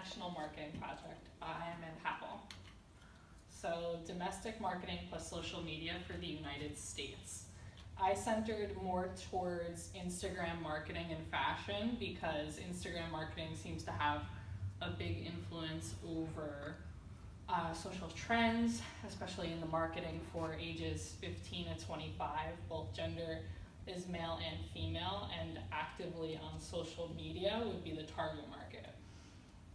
international marketing project by Happel. So domestic marketing plus social media for the United States. I centered more towards Instagram marketing and fashion because Instagram marketing seems to have a big influence over social trends, especially in the marketing for ages 15 to 25. Both gender is male and female, and actively on social media would be the target market.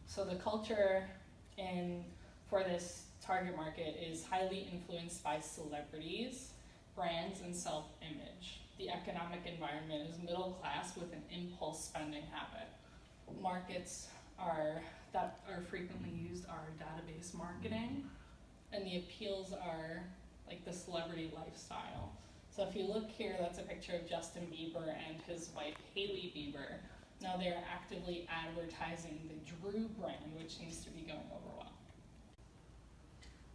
So the culture for this target market is highly influenced by celebrities, brands, and self-image. The economic environment is middle class with an impulse spending habit. Markets that are frequently used are database marketing, and the appeals are like the celebrity lifestyle. So if you look here, that's a picture of Justin Bieber and his wife Hailey Bieber. Now they're actively advertising the Drew brand, which seems to be going over well.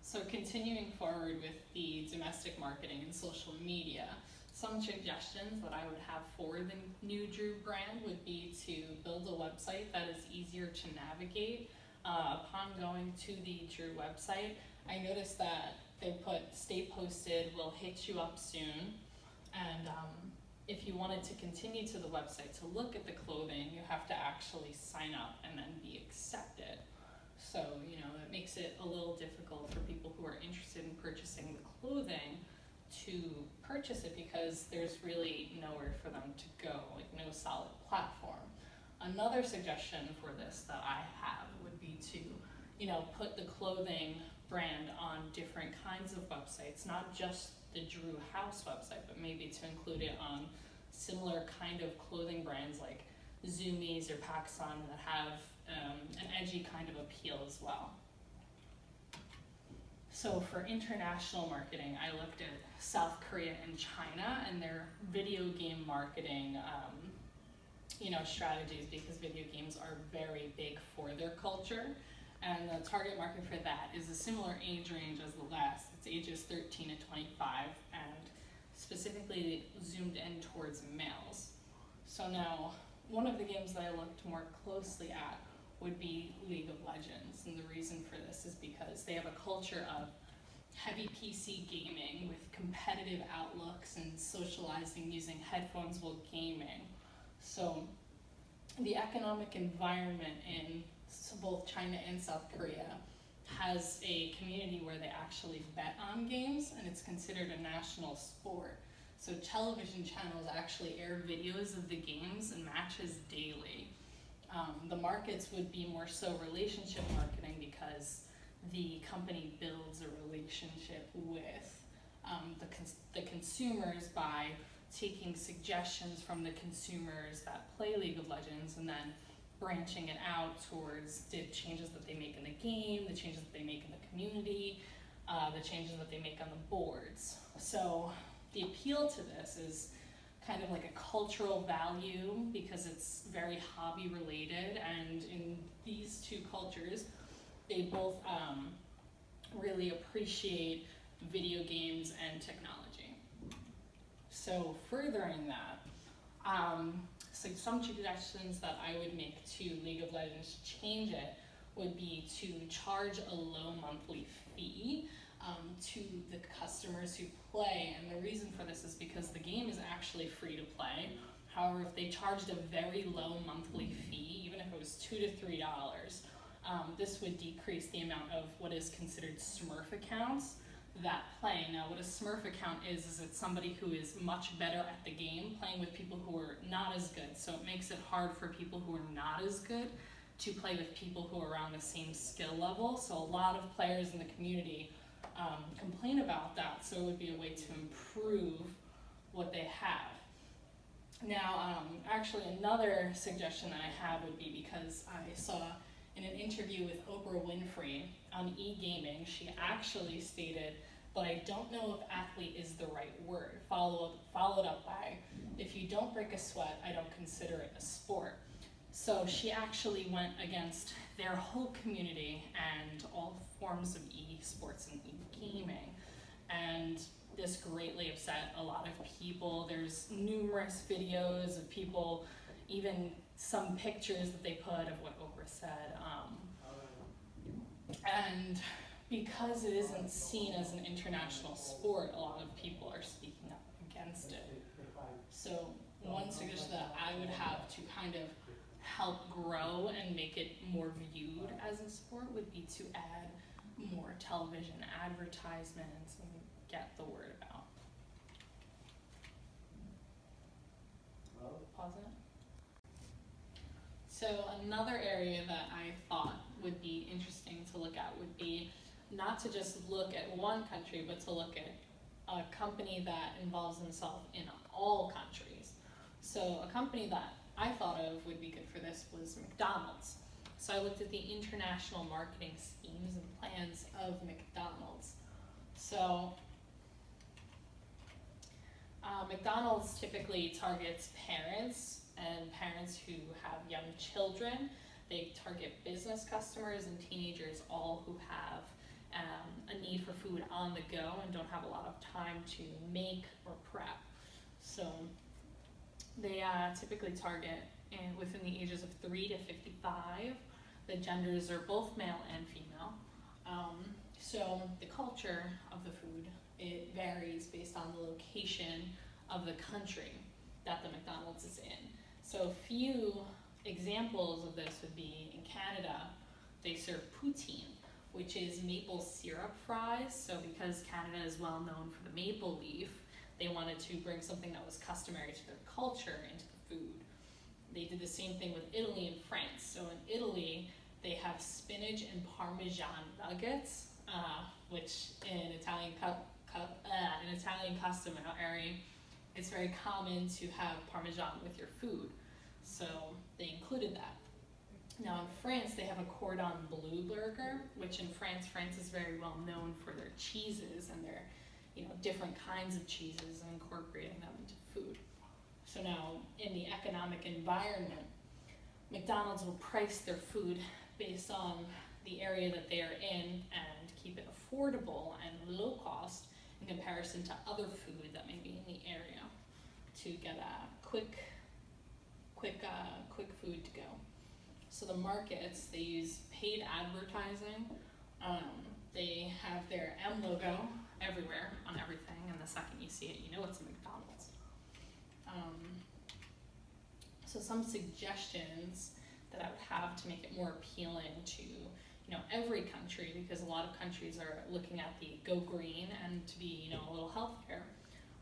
So continuing forward with the domestic marketing and social media, some suggestions that I would have for the new Drew brand would be to build a website that is easier to navigate. Upon going to the Drew website, I noticed that they put "stay posted, we'll hit you up soon," and if you wanted to continue to the website to look at the clothing, you have to actually sign up and then be accepted. So, it makes it a little difficult for people who are interested in purchasing the clothing to purchase it because there's really nowhere for them to go, like no solid platform. Another suggestion for this that I have would be to, put the clothing brand on different kinds of websites, not just the Drew House website, but maybe to include it on similar kind of clothing brands like Zoomies or PacSun that have an edgy kind of appeal as well. So for international marketing, I looked at South Korea and China and their video game marketing strategies, because video games are very big for their culture. And the target market for that is a similar age range as the last. It's ages 13 to 25, and specifically zoomed in towards males. So now, one of the games that I looked more closely at would be League of Legends. And the reason for this is because they have a culture of heavy PC gaming with competitive outlooks and socializing using headphones while gaming. So the economic environment in both China and South Korea has a community where they actually bet on games, and it's considered a national sport. So television channels actually air videos of the games and matches daily. The markets would be more so relationship marketing because the company builds a relationship with the consumers by taking suggestions from the consumers that play League of Legends and then branching it out towards the changes that they make in the game, the changes that they make in the community, the changes that they make on the boards. So the appeal to this is kind of like a cultural value because it's very hobby related, and in these two cultures, they both really appreciate video games and technology. So furthering that, so some suggestions that I would make to League of Legends to change it would be to charge a low monthly fee to the customers who play. And the reason for this is because the game is actually free to play. However, if they charged a very low monthly fee, even if it was $2 to $3, this would decrease the amount of what is considered Smurf accounts that play. Now, what a Smurf account is it's somebody who is much better at the game playing with people who are not as good. So it makes it hard for people who are not as good to play with people who are around the same skill level. So a lot of players in the community complain about that. So it would be a way to improve what they have. Now, actually another suggestion that I have would be because I saw in an interview with Oprah Winfrey on e-gaming, she actually stated, but I don't know if athlete is the right word, followed up by, if you don't break a sweat, I don't consider it a sport. So she actually went against their whole community and all forms of e-sports and e-gaming. And this greatly upset a lot of people. There's numerous videos of people, even some pictures that they put of what Oprah said, And because it isn't seen as an international sport, a lot of people are speaking up against it. So one suggestion that I would have to kind of help grow and make it more viewed as a sport would be to add more television advertisements and get the word about. Pause it. So another area that I thought would be interesting to look at would be not to just look at one country, but to look at a company that involves themselves in all countries. So a company that I thought of would be good for this was McDonald's. So I looked at the international marketing schemes and plans of McDonald's. So McDonald's typically targets parents and parents who have young children. They target business customers and teenagers, all who have a need for food on the go and don't have a lot of time to make or prep. So they typically target within the ages of 3 to 55. The genders are both male and female. So the culture of the food, it varies based on the location of the country that the McDonald's is in. So a few examples of this would be in Canada, they serve poutine, which is maple syrup fries. So because Canada is well known for the maple leaf, they wanted to bring something that was customary to their culture into the food. They did the same thing with Italy and France. So in Italy, they have spinach and Parmesan nuggets, which in Italian customary, it's very common to have Parmesan with your food. So they included that. Now in France, they have a cordon bleu burger, which in France is very well known for their cheeses and their, different kinds of cheeses and incorporating them into food. So now in the economic environment, McDonald's will price their food based on the area that they are in and keep it affordable and low cost in comparison to other food that may be in the area to get a quick food to go. So the markets, they use paid advertising. They have their M logo everywhere on everything, and the second you see it, you know it's a McDonald's. So some suggestions that I would have to make it more appealing to every country, because a lot of countries are looking at the go green and to be a little healthier.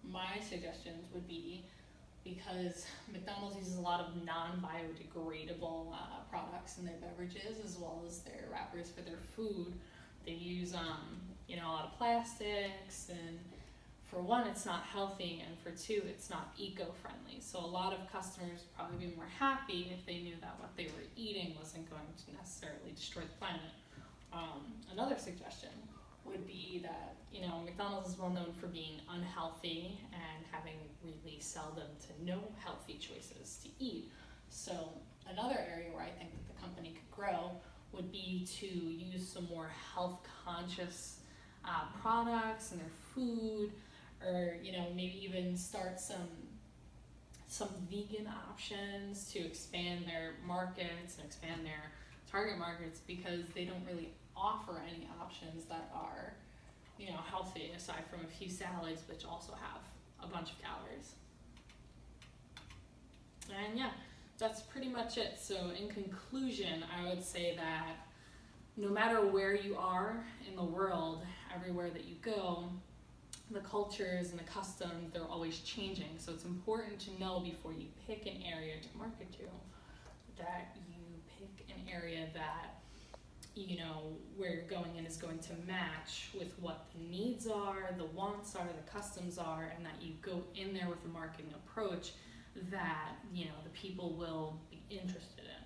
My suggestions would be, because McDonald's uses a lot of non-biodegradable products in their beverages as well as their wrappers for their food, they use a lot of plastics, and for one, it's not healthy, and for two, it's not eco-friendly. So a lot of customers would probably be more happy if they knew that what they were eating wasn't going to necessarily destroy the planet. Another suggestion would be that, McDonald's is well known for being unhealthy and having really seldom to no healthy choices to eat. So another area where I think that the company could grow would be to use some more health-conscious products in their food, or maybe even start some vegan options to expand their markets and expand their target markets, because they don't really offer any options that are healthy, aside from a few salads, which also have a bunch of calories. And yeah, that's pretty much it. So in conclusion, I would say that no matter where you are in the world, everywhere that you go, the cultures and the customs, they're always changing. So it's important to know before you pick an area to market to, that you pick an area that where you're going in is going to match with what the needs are, the wants are, the customs are, and that you go in there with a marketing approach that the people will be interested in.